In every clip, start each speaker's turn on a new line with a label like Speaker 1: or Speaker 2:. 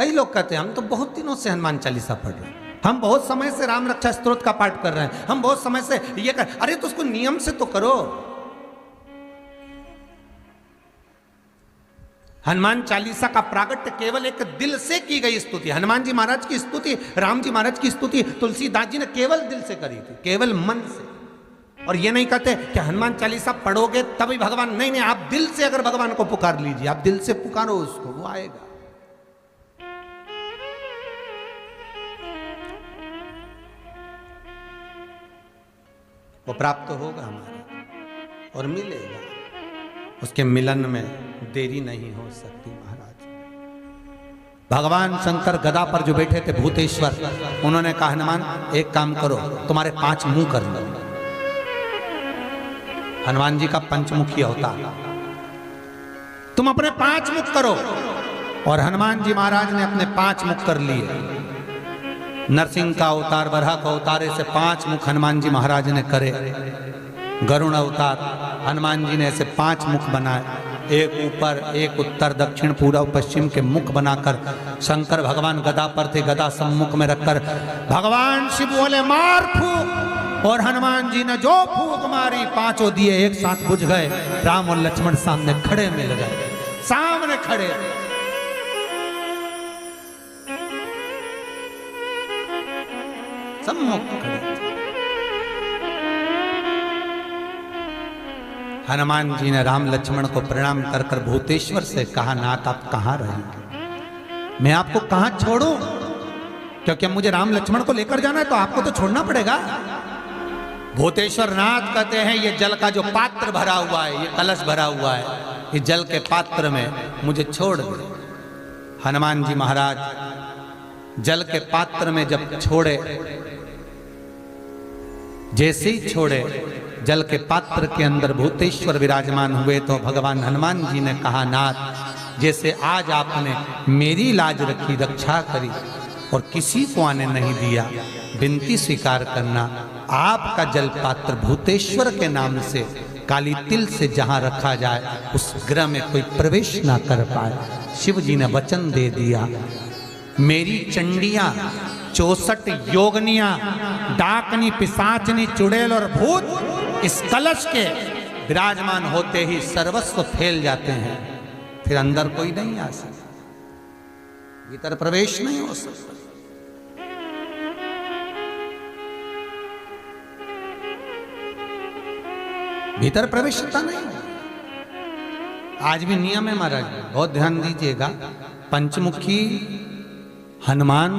Speaker 1: कई लोग कहते हैं हम तो बहुत दिनों से हनुमान चालीसा पढ़ रहे हैं, हम बहुत समय से राम रक्षा स्तोत्र का पाठ कर रहे हैं, हम बहुत समय से ये कर, अरे तो उसको नियम से तो करो। हनुमान चालीसा का प्रागट्य केवल एक दिल से की गई स्तुति, हनुमान जी महाराज की स्तुति, राम जी महाराज की स्तुति तुलसीदास जी ने केवल दिल से करी थी, केवल मन से। और ये नहीं कहते कि हनुमान चालीसा पढ़ोगे तभी भगवान, नहीं नहीं, आप दिल से अगर भगवान को पुकार लीजिए, आप दिल से पुकारो उसको, वो आएगा। वो प्राप्त होगा हमारा और मिलेगा, उसके मिलन में देरी नहीं हो सकती। महाराज भगवान शंकर गदा पर जो बैठे थे भूतेश्वर, उन्होंने कहा हनुमान एक काम करो, तुम्हारे 5 मुंह कर लो। हनुमान जी का पंचमुखी अवतार, तुम अपने 5 मुख करो। और हनुमान जी महाराज ने अपने 5 मुख कर लिए। नरसिंह का अवतार, वराह का अवतार, ऐसे 5 मुख हनुमान जी महाराज ने करे। गरुण अवतार, हनुमान जी ने ऐसे 5 मुख बनाए, एक ऊपर, एक उत्तर, दक्षिण, पूर्व, पश्चिम के मुख बनाकर शंकर भगवान गदा पर थे, गदा सम्मुख में रखकर भगवान शिव बोले मार फूंक, और हनुमान जी ने जो फूंक मारी 5 दिए एक साथ बुझ गए। राम और लक्ष्मण सामने खड़े मिल गए, सामने खड़े। सम्मुख खड़े। हनुमान जी ने राम लक्ष्मण को प्रणाम कर कर भूतेश्वर से कहा, नाथ आप कहां रहेंगे, मैं आपको कहां छोड़ूं, क्योंकि अब मुझे राम लक्ष्मण को लेकर जाना है तो आपको तो छोड़ना पड़ेगा। भूतेश्वर नाथ कहते हैं ये जल का जो पात्र भरा हुआ है, ये कलश भरा हुआ है, ये जल के पात्र में मुझे छोड़ दे। हनुमान जी महाराज जल के पात्र में जब छोड़े, जैसे ही छोड़े, जल के पात्र के अंदर भूतेश्वर विराजमान हुए तो भगवान हनुमान जी ने कहा, नाथ जैसे आज आपने मेरी लाज रखी, रक्षा करी और किसी को आने नहीं दिया, विनती स्वीकार करना, आपका जल पात्र भूतेश्वर के नाम से काली तिल से जहां रखा जाए उस गृह में कोई प्रवेश ना कर पाए। शिव जी ने वचन दे दिया, मेरी चंडियां 64 योगनियां, डाकनी, पिशाचनी, चुड़ैल और भूत इस कलश के विराजमान होते ही सर्वस्व फैल जाते हैं, फिर अंदर कोई नहीं आ सकता, भीतर प्रवेश नहीं हो सकता। भीतर प्रवेशता नहीं। आज भी नियम है महाराज, बहुत ध्यान दीजिएगा। पंचमुखी हनुमान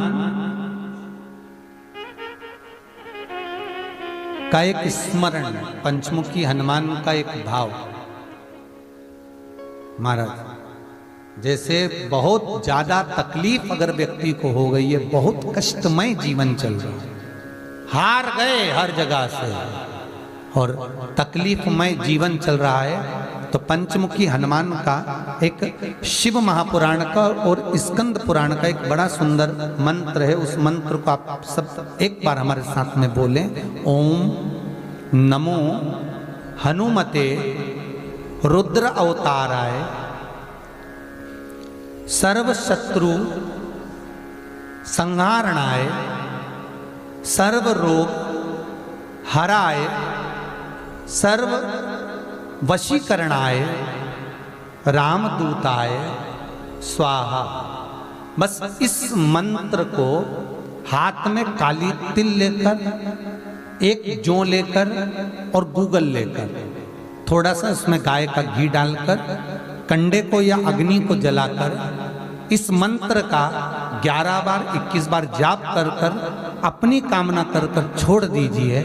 Speaker 1: का एक स्मरण, पंचमुखी हनुमान का एक भाव। महाराज जैसे बहुत ज्यादा तकलीफ अगर व्यक्ति को हो गई है, बहुत कष्टमय जीवन चल रहा है, हार गए हर जगह से और तकलीफमय जीवन चल रहा है, तो पंचमुखी हनुमान का एक शिव महापुराण का और स्कंद पुराण का एक बड़ा सुंदर मंत्र है। उस मंत्र को आप सब एक बार हमारे साथ में बोलें। ओम नमो हनुमते रुद्र अवताराय सर्व शत्रु संहारणाय सर्व रोग हराय सर्व वशीकरणाय रामदूताय स्वाहा। बस इस मंत्र को हाथ में काली तिल लेकर, एक जौ लेकर और गूगल लेकर, थोड़ा सा उसमें गाय का घी डालकर, कंडे को या अग्नि को जलाकर इस मंत्र का 11 बार 21 बार जाप कर कर अपनी कामना कर कर छोड़ दीजिए।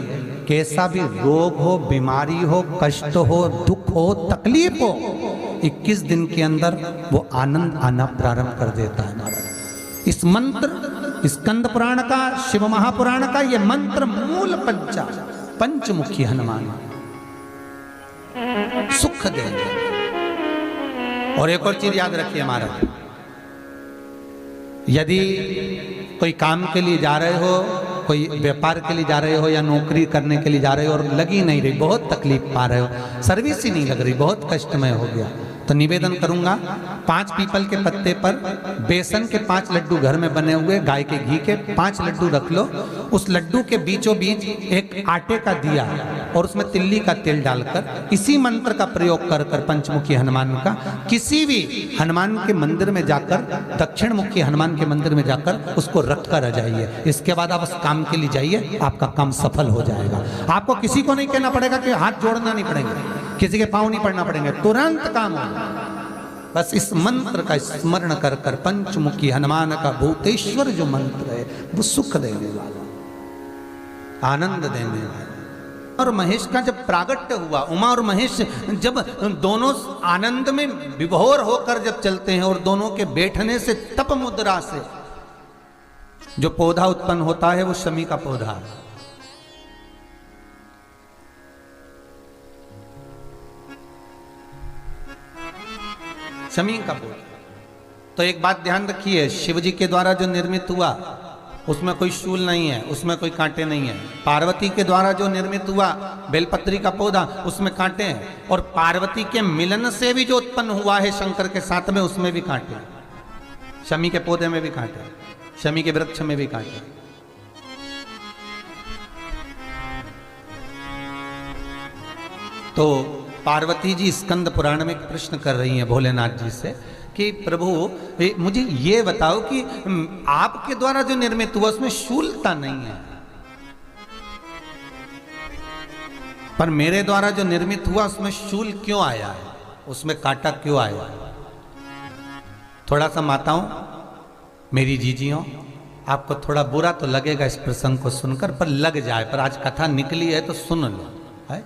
Speaker 1: कैसा भी रोग हो, बीमारी हो, कष्ट हो, दुख हो, तकलीफ हो, 21 दिन के अंदर वो आनंद आना प्रारंभ कर देता है महाराज। इस मंत्र स्कंद पुराण का, शिव महापुराण का ये मंत्र मूल पंचमुखी हनुमान सुख देंगे। और एक और चीज याद रखिए महाराज, यदि कोई काम के लिए जा रहे हो, कोई व्यापार के लिए जा रहे हो या नौकरी करने के लिए जा रहे हो और लगी नहीं रही, बहुत तकलीफ पा रहे हो, सर्विस ही नहीं लग रही, बहुत कष्टमय हो गया, तो निवेदन करूंगा 5 पीपल के पत्ते पर बेसन के 5 लड्डू घर में बने हुए गाय के घी के 5 लड्डू रख लो। उस लड्डू के बीचों बीच एक आटे का दिया और उसमें तिल्ली का तेल डालकर इसी मंत्र का प्रयोग कर कर पंचमुखी हनुमान का किसी भी हनुमान के मंदिर में जाकर, दक्षिण मुखी हनुमान के मंदिर में जाकर उसको रख कर आ जाइए। इसके बाद आप उस काम के लिए जाइए, आपका काम सफल हो जाएगा। आपको किसी को नहीं कहना पड़ेगा कि हाथ जोड़ना नहीं पड़ेंगे, किसी के पांव नहीं पड़ना पड़ेंगे, तुरंत काम होगा। बस इस मंत्र का स्मरण कर कर पंचमुखी हनुमान का भूतेश्वर जो मंत्र है वो सुख देने वाला, आनंद देने वाला। और महेश का जब प्रागट्य हुआ, उमा और महेश जब दोनों आनंद में विभोर होकर जब चलते हैं और दोनों के बैठने से तप मुद्रा से जो पौधा उत्पन्न होता है वो शमी का पौधा है। शमी का पौधा। तो एक बात ध्यान रखिए, शिव जी के द्वारा जो निर्मित हुआ उसमें कोई शूल नहीं है, उसमें कोई कांटे नहीं है। पार्वती के द्वारा जो निर्मित हुआ बेलपत्री का पौधा, उसमें कांटे हैं। और पार्वती के मिलन से भी जो उत्पन्न हुआ है शंकर के साथ में, उसमें भी कांटे हैं। शमी के पौधे में भी कांटे, शमी के वृक्ष में भी कांटे। तो पार्वती जी स्कंद पुराण में एक प्रश्न कर रही हैं भोलेनाथ जी से कि प्रभु मुझे ये बताओ कि आपके द्वारा जो निर्मित हुआ उसमें शूलता नहीं है, पर मेरे द्वारा जो निर्मित हुआ उसमें शूल क्यों आया है, उसमें कांटा क्यों आया है? थोड़ा सा माताओं, मेरी जीजियों, आपको थोड़ा बुरा तो लगेगा इस प्रसंग को सुनकर, पर लग जाए, पर आज कथा निकली है तो सुन लो है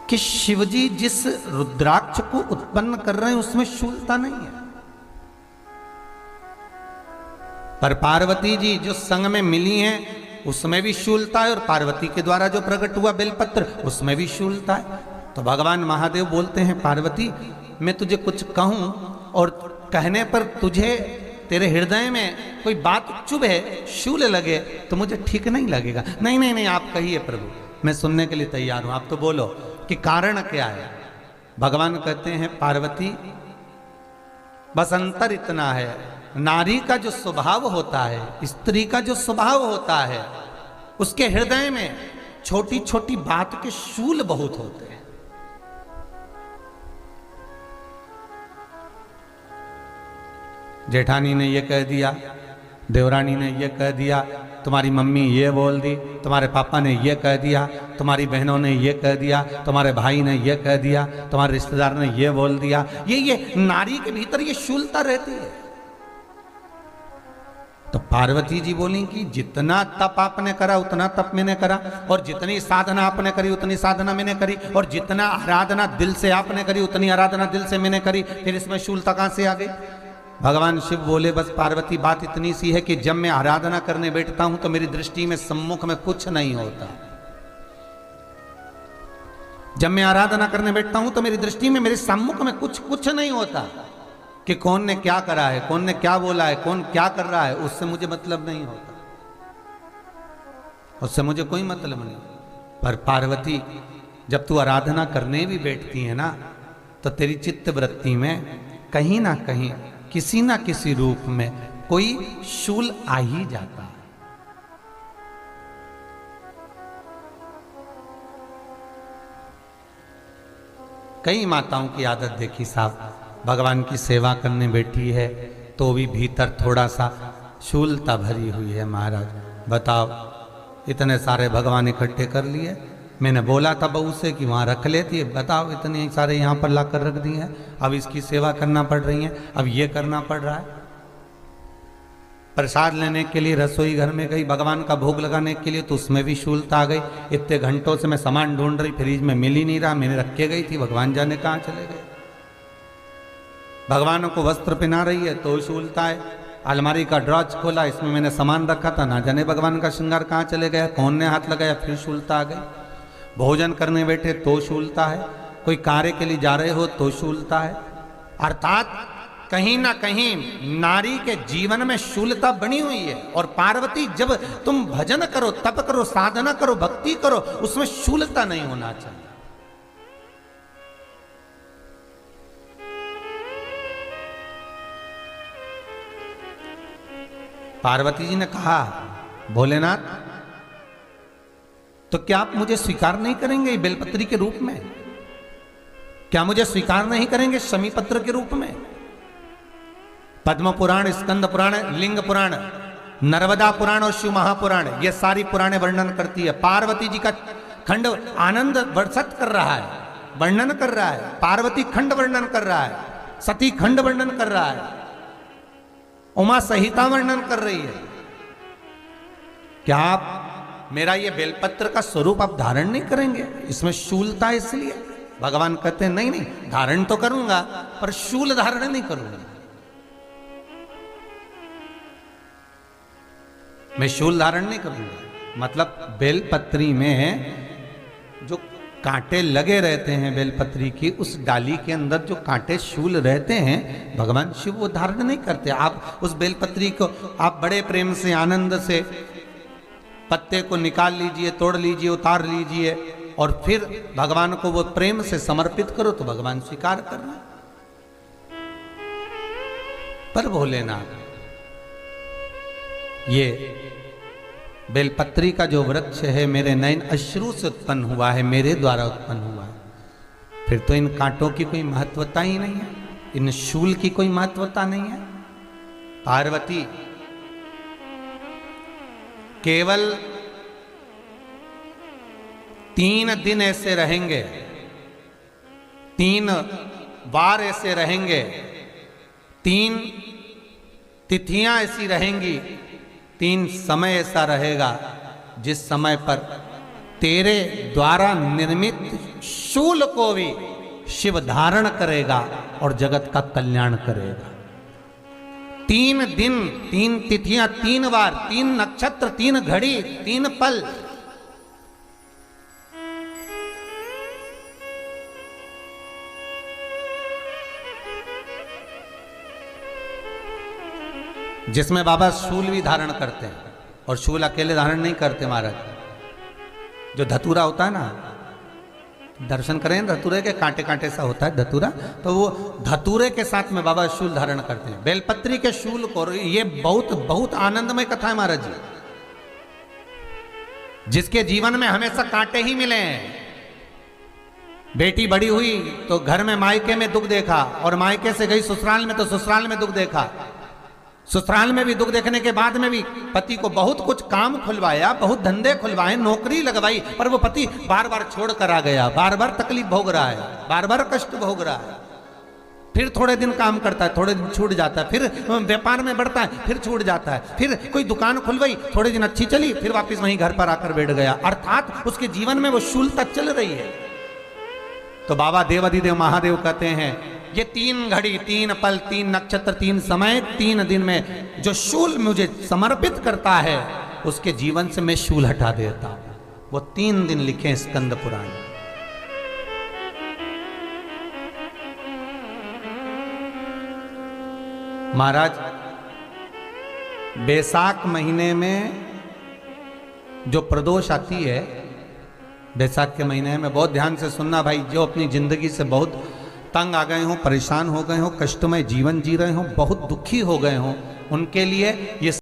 Speaker 1: कि शिवजी जिस रुद्राक्ष को उत्पन्न कर रहे हैं उसमें शूलता नहीं है, पर पार्वती जी जो संग में मिली हैं उसमें भी शूलता है, और पार्वती के द्वारा जो प्रकट हुआ बेलपत्र उसमें भी शूलता है। तो भगवान महादेव बोलते हैं, पार्वती मैं तुझे कुछ कहूं और कहने पर तुझे तेरे हृदय में कोई बात चुभे, शूल लगे तो मुझे ठीक नहीं लगेगा। नहीं नहीं नहीं, आप कहिए प्रभु, मैं सुनने के लिए तैयार हूं, आप तो बोलो कि कारण क्या है। भगवान कहते हैं, पार्वती बस अंतर इतना है, नारी का जो स्वभाव होता है, स्त्री का जो स्वभाव होता है, उसके हृदय में छोटी छोटी बात के शूल बहुत होते हैं। जेठानी ने ये कह दिया, देवरानी ने ये कह दिया, तुम्हारी मम्मी ये बोल दी, तुम्हारे पापा ने ये कह दिया, तुम्हारी बहनों ने ये कह दिया, तुम्हारे भाई ने ये कह दिया, तुम्हारे रिश्तेदार ने ये बोल दिया। ये नारी के भीतर ये शूलता रहती है। तो पार्वती जी बोली कि जितना तप आपने करा उतना तप मैंने करा, और जितनी साधना आपने करी उतनी साधना मैंने करी, और जितना आराधना दिल से आपने करी उतनी आराधना दिल से मैंने करी, फिर इसमें शूलता कहां से आ गई? भगवान शिव बोले, बस पार्वती बात इतनी सी है कि जब मैं आराधना करने बैठता हूं तो मेरी दृष्टि में सम्मुख में कुछ नहीं होता। जब मैं आराधना करने बैठता हूं तो मेरी दृष्टि में, मेरे सम्मुख में कुछ नहीं होता कि कौन ने क्या करा है, कौन ने क्या बोला है, कौन क्या कर रहा है, उससे मुझे मतलब नहीं होता, उससे मुझे कोई मतलब नहीं। पर पार्वती जब तू आराधना करने भी बैठती है ना, तो तेरी चित्त वृत्ति में कहीं ना कहीं किसी ना किसी रूप में कोई शूल आ ही जाता है। कई माताओं की आदत देखी साहब, भगवान की सेवा करने बैठी है तो भी भीतर थोड़ा सा शूलता भरी हुई है। महाराज बताओ, इतने सारे भगवान इकट्ठे कर लिए, मैंने बोला था बहू से कि वहाँ रख लेती है, बताओ इतने सारे यहाँ पर ला कर रख दिए हैं, अब इसकी सेवा करना पड़ रही है, अब ये करना पड़ रहा है। प्रसाद लेने के लिए रसोई घर में गई, भगवान का भोग लगाने के लिए, तो उसमें भी शूलता आ गई। इतने घंटों से मैं सामान ढूंढ रही, फ्रिज में मिल ही नहीं रहा, मैंने रख के गई थी, भगवान जाने कहाँ चले गए। भगवान को वस्त्र पहना रही है तो शूलता है। अलमारी का ड्रॉज खोला, इसमें मैंने सामान रखा था, ना जाने भगवान का श्रृंगार कहाँ चले गया, कौन ने हाथ लगाया, फिर शूलता आ गई। भोजन करने बैठे तो शूलता है, कोई कार्य के लिए जा रहे हो तो शूलता है। अर्थात कहीं ना कहीं नारी के जीवन में शूलता बनी हुई है। और पार्वती, जब तुम भजन करो, तप करो, साधना करो, भक्ति करो, उसमें शूलता नहीं होना चाहिए। पार्वती जी ने कहा, भोलेनाथ तो क्या आप मुझे स्वीकार नहीं करेंगे बेलपत्री के रूप में? क्या मुझे स्वीकार नहीं करेंगे शमी पत्र के रूप में? पद्म पुराण, स्कंद पुराण, लिंग पुराण, नर्मदा पुराण और शिव महापुराण, ये सारी पुराणे वर्णन करती है। पार्वती जी का खंड आनंद वर्षत कर रहा है, वर्णन कर रहा है। पार्वती खंड वर्णन कर रहा है, सती खंड वर्णन कर रहा है, उमा संहिता वर्णन कर रही है। क्या आप मेरा ये बेलपत्र का स्वरूप आप धारण नहीं करेंगे? इसमें शूलता, इसलिए भगवान कहते हैं नहीं नहीं, धारण तो करूंगा पर शूल धारण नहीं करूंगा। मैं शूल धारण नहीं करूंगा। मतलब बेलपत्री में जो कांटे लगे रहते हैं बेलपत्री की, उस डाली के अंदर जो कांटे शूल रहते हैं, भगवान शिव वो धारण नहीं करते। आप उस बेलपत्री को आप बड़े प्रेम से, आनंद से पत्ते को निकाल लीजिए, तोड़ लीजिए, उतार लीजिए और फिर भगवान को वो प्रेम से समर्पित करो तो भगवान स्वीकार करना। पर भोलेनाथ, ये बेलपत्री का जो वृक्ष है मेरे नयन अश्रु से उत्पन्न हुआ है, मेरे द्वारा उत्पन्न हुआ है। फिर तो इन कांटों की कोई महत्वता ही नहीं है, इन शूल की कोई महत्वता नहीं है। पार्वती केवल 3 दिन ऐसे रहेंगे, 3 बार ऐसे रहेंगे, 3 तिथियां ऐसी रहेंगी, 3 समय ऐसा रहेगा जिस समय पर तेरे द्वारा निर्मित शूल को भी शिव धारण करेगा और जगत का कल्याण करेगा। 3 दिन, 3 तिथियां, 3 बार, 3 नक्षत्र, 3 घड़ी, 3 पल। जिसमें बाबा शूल भी धारण करते हैं, और शूल अकेले धारण नहीं करते महाराज। जो धतूरा होता है ना, दर्शन करें धतूरे के, कांटे कांटे सा होता है धतूरा, तो वो धतूरे के साथ में बाबा शूल धारण करते हैं, बेलपत्री के शूल को। ये बहुत बहुत आनंदमय कथा है महाराज जी। जिसके जीवन में हमेशा कांटे ही मिले हैं। बेटी बड़ी हुई तो घर में मायके में दुख देखा, और मायके से गई ससुराल में तो ससुराल में दुख देखा। ससुराल में भी दुख देखने के बाद में भी पति को बहुत कुछ काम खुलवाया, बहुत धंधे खुलवाए, नौकरी लगवाई, पर वो पति बार बार छोड़ कर आ गया, बार बार तकलीफ भोग रहा है, बार बार कष्ट भोग रहा है। फिर थोड़े दिन काम करता है, थोड़े दिन छूट जाता है, फिर व्यापार में बढ़ता है, फिर छूट जाता है, फिर कोई दुकान खुलवाई, थोड़े दिन अच्छी चली, फिर वापस वहीं घर पर आकर बैठ गया। अर्थात उसके जीवन में वो शूलता चल रही है। तो बाबा देवाधिदेव महादेव कहते हैं, ये 3 घड़ी, 3 पल, 3 नक्षत्र, 3 समय, 3 दिन में जो शूल मुझे समर्पित करता है उसके जीवन से मैं शूल हटा देता हूं। वो 3 दिन लिखे स्कंद पुराण। महाराज, बैसाख महीने में जो प्रदोष आती है, बैसाख के महीने में बहुत ध्यान से सुनना भाई, जो अपनी जिंदगी से बहुत तंग आ गए हों, परेशान हो गए हों, कष्टमय जीवन जी रहे हों, बहुत दुखी हो गए हों, उनके लिए ये